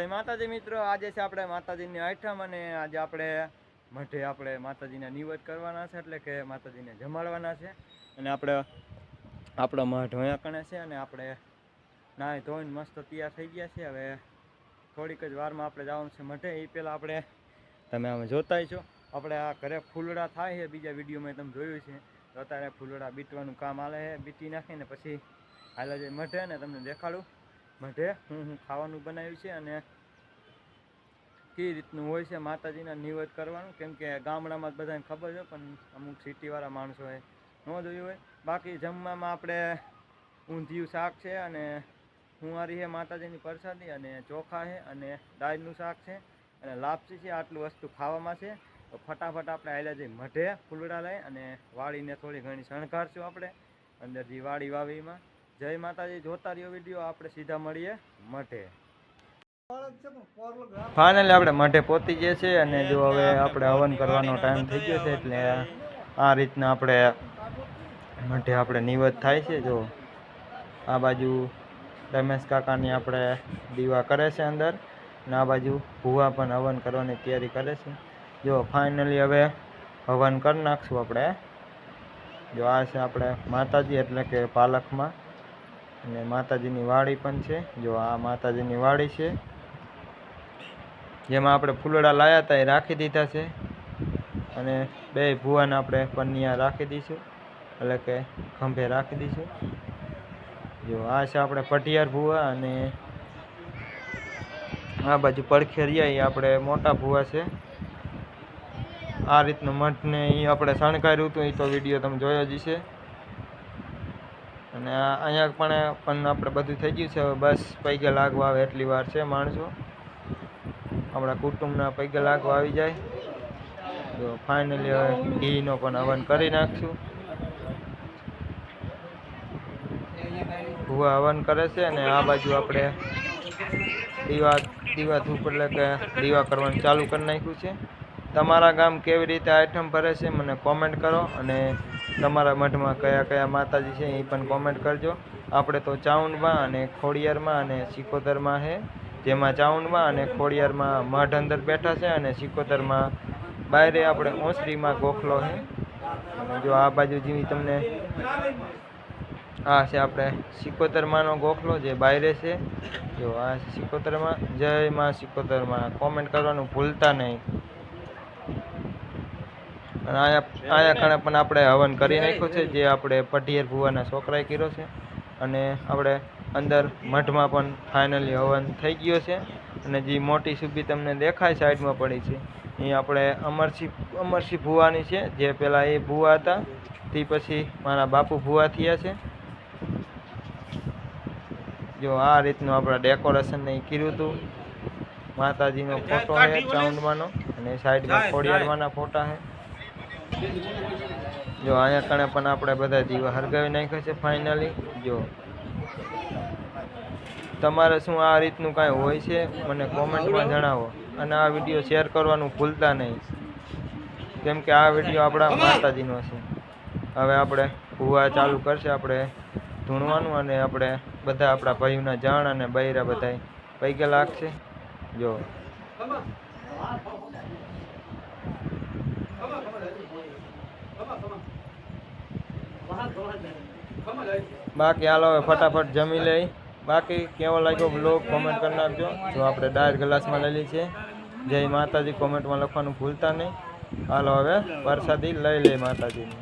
માતાજી મિત્રો, આજે છે આપણે માતાજીની આઠમ અને આજે આપણે માતાજીને નિવેદ કરવાના છે, એટલે કે માતાજીને જમાડવાના છે. અને આપણો મઠ હોયા કણે છે અને આપણે નાહી ધોઈને મસ્ત તૈયાર થઈ ગયા છે. હવે થોડીક જ વારમાં આપણે જવાનું છે મઠે. એ પહેલાં તમે અમે જોતા છો આપણે આ ઘરે ફૂલડા થાય છે. બીજા વિડીયોમાં તમે જોયું છે તો અત્યારે ફૂલડા બીટવાનું કામ હાલે છે. બીટી નાખીને પછી હાલે જાય મઠે ને તમને દેખાડું મઠે હું ખાવાનું બનાવ્યું છે અને કઈ રીતનું હોય છે માતાજીના નિવેદ કરવાનું. કેમ કે ગામડામાં બધાને ખબર છે પણ અમુક સિટીવાળા માણસોએ ન જોયું હોય. બાકી જમવામાં આપણે ઊંધિયું શાક છે અને હુંવારી છે માતાજીની પ્રસાદી, અને ચોખા છે અને દાળનું શાક છે અને લાપસી છે. આટલું વસ્તુ ખાવામાં છે. તો ફટાફટ આપણે હાલ્યા જઈ મઢે ફૂલડા લઈ અને વાડીને થોડી ઘણી શણગારશું આપણે અંદર જે વાડી વાવીમાં. જય માતાજી, જોતા રહ્યો વિડીયો. આપણે સીધા મળીએ મઢે. ફાઇનલી આપણે મઢે પહોંચી ગયા છે અને જો હવે આપણે હવન કરવાનો ટાઈમ થઈ ગયો છે, એટલે આ રીતના આપણે મઢે આપણે નિવેદ થાય છે. જો આ બાજુ રમેશ કાકાની આપણે દીવા કરે છે અંદર, અને આ બાજુ ભૂવા પણ હવન કરવાની તૈયારી કરે છે. જો ફાઇનલી હવે હવન કરી નાખશું આપણે. જો આ છે આપણે માતાજી, એટલે કે પાલખમાં, અને માતાજીની વાડી પણ છે. જો આ માતાજીની વાડી છે જેમાં આપણે ફૂલડા લાયા હતા એ રાખી દીધા છે, અને બે ભુવાને આપણે પન્નિયા રાખી દઈશું, એટલે કે ખંભે રાખી દઈશું. જો આ છે આપણે પટિયાર ભુવા, અને આ બાજુ પડખે રહ્યા એ આપણે મોટા ભુવા છે. આ રીતનું મઠને એ આપણે શણગાર્યું હતું, એ તો વિડીયો તમે જોયો જ છે. અને અહીંયા પણ આપણે બધું થઈ ગયું છે. હવે બસ પૈગે લાગવા આવે એટલી વાર છે. માણસો આપણા કુટુંબના પૈગે લાગવા આવી જાય. જો ફાઇનલી હવે ઘીનો પણ હવન કરી નાખશું. ભૂવા હવન કરે છે અને આ બાજુ આપણે દીવા ધૂપ, એટલે કે દીવા કરવાનું ચાલુ કરી નાખ્યું છે. તમારા ગામ કેવી રીતે આઈટમ ભરે છે મને કોમેન્ટ કરો, અને તમારા મઠમાં કયા કયા માતાજી છે એ પણ કોમેન્ટ કરજો. આપણે તો ચાઉંડમાં અને ખોડિયારમાં અને સિકોતરમાં છે, જેમાં ચાઉંડમાં અને ખોડિયારમાં મઠ અંદર બેઠા છે, અને સિકોતરમાં બાયરે આપણે ઓસરીમાં ગોખલો છે. અને જો આ બાજુ જેવી તમને આ છે આપણે સિકોતરમાંનો ગોખલો જે બાયરે છે. જો આ સિકોતરમાં. જય માં સિકોતરમાં કોમેન્ટ કરવાનું ભૂલતા નહીં. અને આયા કણે પણ આપણે હવન કરી નાખ્યો છે, જે આપણે પટિયાર ભુવાના છોકરાએ કર્યો છે. અને આપણે અંદર મઠમાં પણ ફાઇનલી હવન થઈ ગયો છે. અને જે મોટી સુબી તમને દેખાય સાઈડમાં પડી છે એ આપણે અમરસિંહ ભુવાની છે, જે પેલા એ ભુવા હતા તે પછી મારા બાપુ ભુવા થયા છે. જો આ રીતનું આપણે ડેકોરેશન ને કર્યું હતું. માતાજીનો ફોટો છે ચાઉંડમાંનો, અને સાઈડમાં ખોડિયારમાંના ફોટા છે. જો અહીંયા કણે પણ આપણે બધા દીવા હરગાવી નાખ્યા છે ફાઇનલી. જો તમારે શું આ રીતનું કાંઈ હોય છે મને કોમેન્ટમાં જણાવો, અને આ વિડીયો શેર કરવાનું ભૂલતા નહીં, કેમ કે આ વિડીયો આપણા માતાજીનો છે. હવે આપણે ભૂવા ચાલુ કરશે આપણે ધૂણવાનું, અને આપણે બધા આપણા ભાઈઓના જાણ અને બૈરા બધા પૈગે લાગશે. જો બાકી હાલો હવે ફટાફટ જમી લઈ. બાકી કેવો લાગ્યો બ્લોગ કોમેન્ટ કરી નાખજો. જો આપણે ડાયર ગ્લાસમાં લઈ છે. જય માતાજી કોમેન્ટમાં લખવાનું ભૂલતા નહીં. હાલો હવે પ્રસાદી લઈ લે માતાજીની.